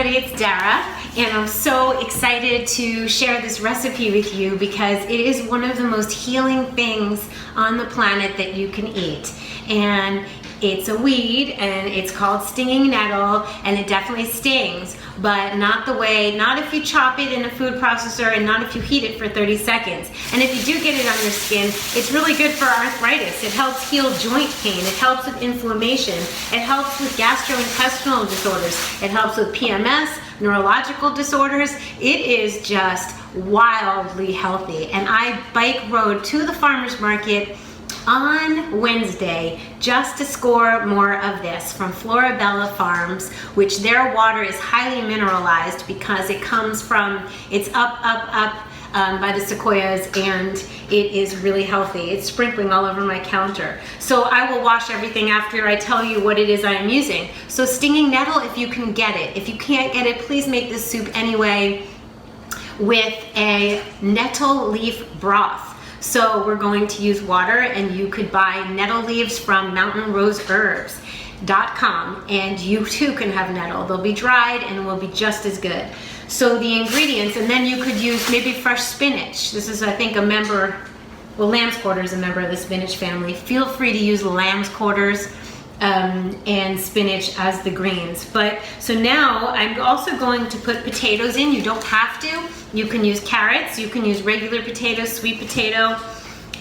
everybody, it's Dara, and I'm so excited to share this recipe with you because it is one of the most healing things on the planet that you can eat. And it's a weed, and it's called stinging nettle, and it definitely stings, but not if you chop it in a food processor and not if you heat it for 30 seconds. And if you do get it on your skin, it's really good for arthritis. It helps heal joint pain. It helps with inflammation. It helps with gastrointestinal disorders. It helps with PMS, neurological disorders. It is just wildly healthy. And I bike rode to the farmer's market on Wednesday just to score more of this from Florabella Farms, which their water is highly mineralized because it comes from, it's up by the sequoias, and it is really healthy. It's sprinkling all over my counter. So I will wash everything after I tell you what it is I am using. So stinging nettle, if you can get it. If you can't get it, please make this soup anyway with a nettle leaf broth. So we're going to use water, and you could buy nettle leaves from mountainroseherbs.com, and you too can have nettle. They'll be dried and will be just as good. So the ingredients, and then you could use maybe fresh spinach. This is, I think, a member, well, lamb's quarter is a member of the spinach family. Feel free to use lamb's quarters and spinach as the greens. But so now I'm also going to put potatoes in. You don't have to. You can use carrots, you can use regular potatoes, sweet potato,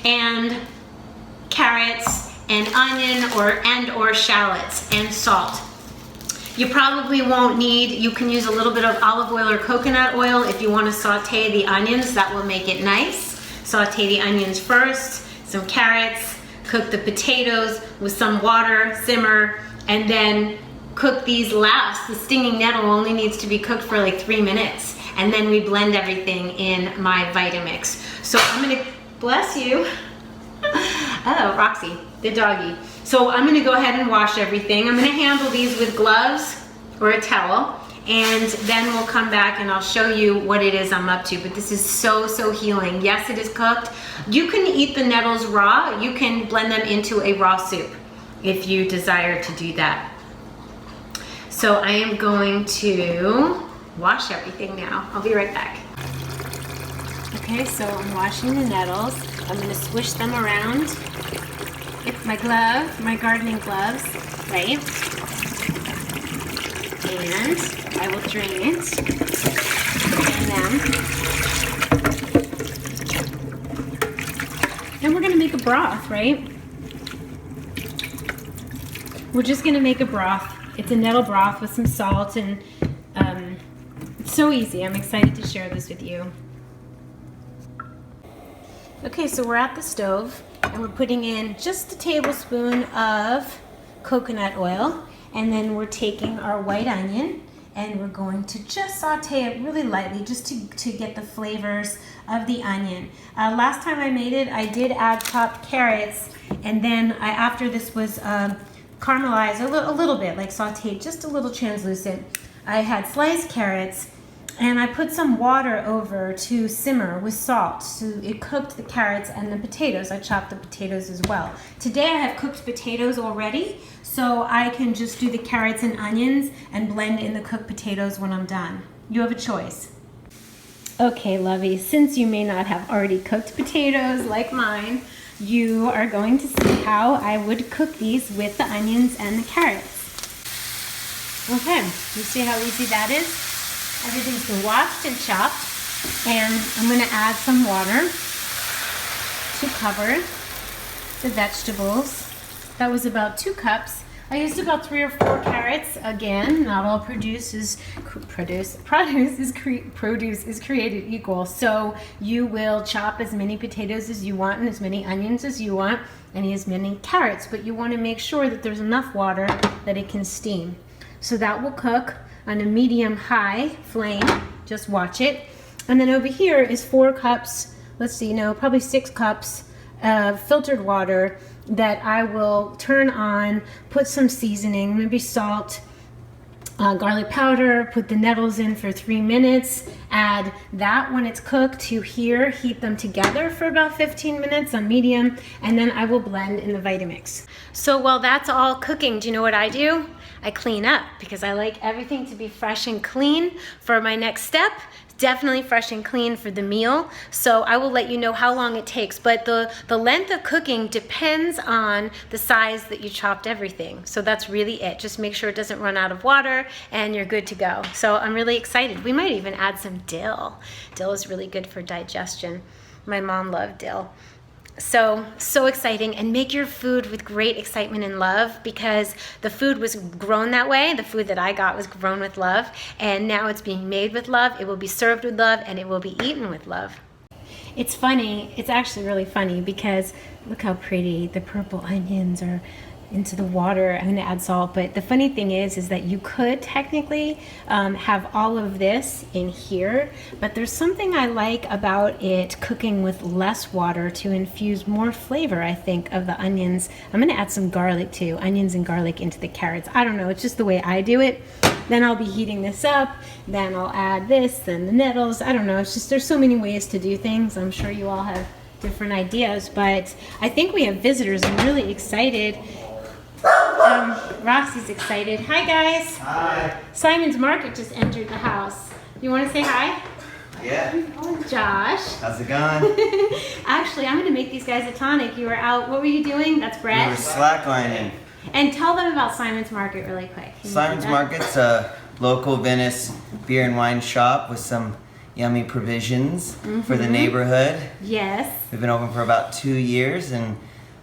and carrots, and onion or shallots, and salt. You probably won't need, you can use a little bit of olive oil or coconut oil if you want to saute the onions. That will make it nice. Saute the onions first, some carrots, cook the potatoes with some water, simmer, and then cook these last. The stinging nettle only needs to be cooked for like 3 minutes, and then we blend everything in my Vitamix. So I'm gonna, bless you. Oh, Roxy, the doggy. So I'm gonna go ahead and wash everything. I'm gonna handle these with gloves or a towel, and then we'll come back and I'll show you what it is I'm up to. But this is so, so healing. Yes, it is cooked. You can eat the nettles raw. You can blend them into a raw soup if you desire to do that. So I am going to wash everything now. I'll be right back. Okay, so I'm washing the nettles. I'm gonna swish them around with my glove, my gardening gloves, right? And I will drain it. And we're gonna make a broth, right? We're just gonna make a broth. It's a nettle broth with some salt, and it's so easy. I'm excited to share this with you. Okay, so we're at the stove, and we're putting in just a tablespoon of coconut oil, and then we're taking our white onion, and we're going to just saute it really lightly just to get the flavors of the onion. Last time I made it, I did add chopped carrots, and then after this was caramelized a little bit, like sauteed just a little translucent, I had sliced carrots, and I put some water over to simmer with salt. So it cooked the carrots and the potatoes. I chopped the potatoes as well. Today I have cooked potatoes already, so I can just do the carrots and onions and blend in the cooked potatoes when I'm done. You have a choice. Okay, lovey, since you may not have already cooked potatoes like mine, you are going to see how I would cook these with the onions and the carrots. Okay, you see how easy that is? Everything's been washed and chopped, and I'm going to add some water to cover the vegetables. That was about 2 cups. I used about 3 or 4 carrots. Again, not all produce is created equal. So you will chop as many potatoes as you want and as many onions as you want and as many carrots, but you want to make sure that there's enough water that it can steam. So that will cook on a medium-high flame. Just watch it. And then over here is 4 cups, let's see, no, probably 6 cups of filtered water that I will turn on, put some seasoning, maybe salt, garlic powder, put the nettles in for 3 minutes, add that when it's cooked to here, heat them together for about 15 minutes on medium, and then I will blend in the Vitamix. So while that's all cooking, do you know what I do? I clean up because I like everything to be fresh and clean for my next step. Definitely fresh and clean for the meal. So I will let you know how long it takes, but the length of cooking depends on the size that you chopped everything. So that's really it. Just make sure it doesn't run out of water and you're good to go. So I'm really excited. We might even add some dill. Dill is really good for digestion. My mom loved dill. So exciting, and make your food with great excitement and love, because the food was grown that way. The food that I got was grown with love, and now it's being made with love. It will be served with love, and it will be eaten with love. It's funny, it's actually really funny, because look how pretty the purple onions are into the water. I'm going to add salt, but the funny thing is that you could technically have all of this in here, but there's something I like about it cooking with less water to infuse more flavor, I think, of the onions. I'm going to add some garlic too, onions and garlic into the carrots. I don't know, it's just the way I do it. Then I'll be heating this up, then I'll add this, then the nettles. I don't know, it's just there's so many ways to do things. I'm sure you all have different ideas, but I think we have visitors. I'm really excited. Roxy's excited. Hi guys. Hi. Simon's Market just entered the house. You want to say hi? Yeah. Josh. How's it going? Actually, I'm going to make these guys a tonic. You were out. What were you doing? That's Brett. We were slacklining. And tell them about Simon's Market really quick. Simon's Market's a local Venice beer and wine shop with some yummy provisions for the neighborhood. Yes. We've been open for about 2 years and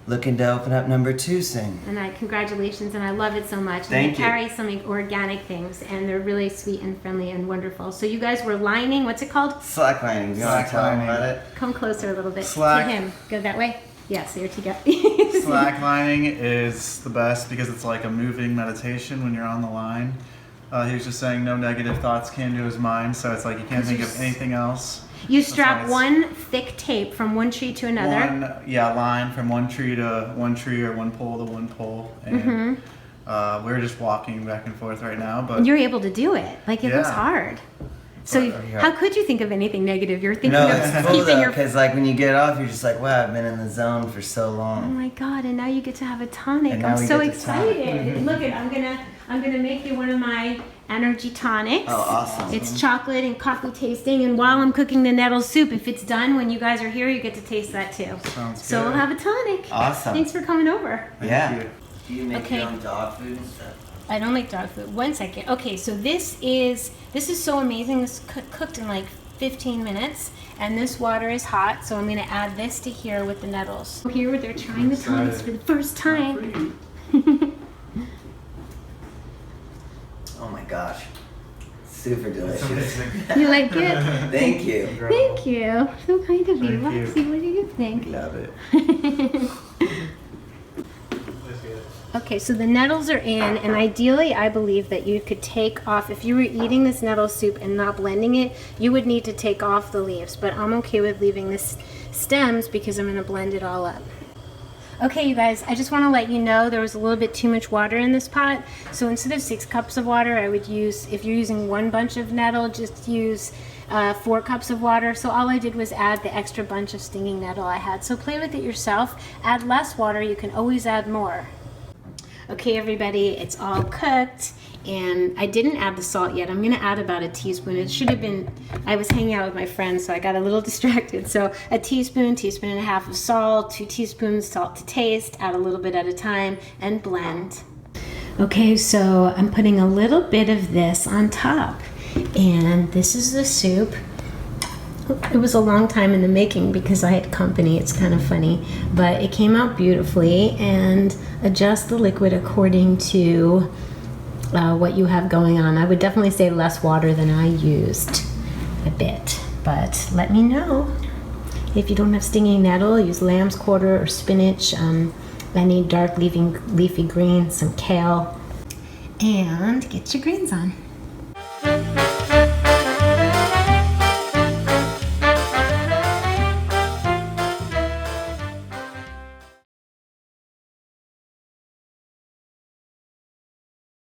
looking to open up number 2 soon. And congratulations, and I love it so much. Thank you. They carry some organic things, and they're really sweet and friendly and wonderful. So you guys were lining, what's it called? Slacklining. You want to tell them about it? Come closer a little bit Slack. to him. Go that way. Yes, there you go. Slacklining is the best because it's like a moving meditation when you're on the line. He was just saying no negative thoughts came to his mind, so it's like you can't think of anything else. You strap one thick tape from one tree to another. Line from one tree to one tree, or one pole to one pole. And we're just walking back and forth right now. But you're able to do it. Like, it looks hard. So how could you think of anything negative? You're thinking of it's cool keeping your... because like when you get off, you're just like, wow, I've been in the zone for so long. Oh my God, and now you get to have a tonic. And now I'm we so get to excited. Look, I'm gonna make you one of my energy tonics. Oh, awesome. It's chocolate and coffee tasting, and while I'm cooking the nettle soup, if it's done when you guys are here, you get to taste that too. Sounds So good. we'll have a tonic. Awesome. Thanks for coming over. Yeah. Do you make Okay. your own dog food and stuff? I don't make dog food. 1 second. Okay, so this is so amazing. This cooked in like 15 minutes, and this water is hot, so I'm gonna add this to here with the nettles. Here they're trying the tonics for the first time. Oh my gosh. Super delicious. You like it? Thank you. Thank you. So kind of you. Thank you. Roxy, what do you think? Love it. Okay, so the nettles are in, and ideally I believe that you could take off, if you were eating this nettle soup and not blending it, you would need to take off the leaves, but I'm okay with leaving this stems because I'm going to blend it all up. Okay, you guys, I just want to let you know there was a little bit too much water in this pot, so instead of 6 cups of water, I would use, if you're using 1 bunch of nettle, just use 4 cups of water. So all I did was add the extra bunch of stinging nettle I had. So play with it yourself. Add less water, you can always add more. Okay, everybody, it's all cooked, and I didn't add the salt yet. I'm gonna add about a teaspoon. It should have been, I was hanging out with my friends, so I got a little distracted. So a teaspoon, teaspoon and a half of salt, 2 teaspoons salt to taste, add a little bit at a time, and blend. Okay, so I'm putting a little bit of this on top, and this is the soup. It was a long time in the making because I had company. It's kind of funny, but it came out beautifully. And adjust the liquid according to what you have going on. I would definitely say less water than I used, a bit, but let me know. If you don't have stinging nettle, use lamb's quarter or spinach, any dark leafy green, some kale, and get your greens on.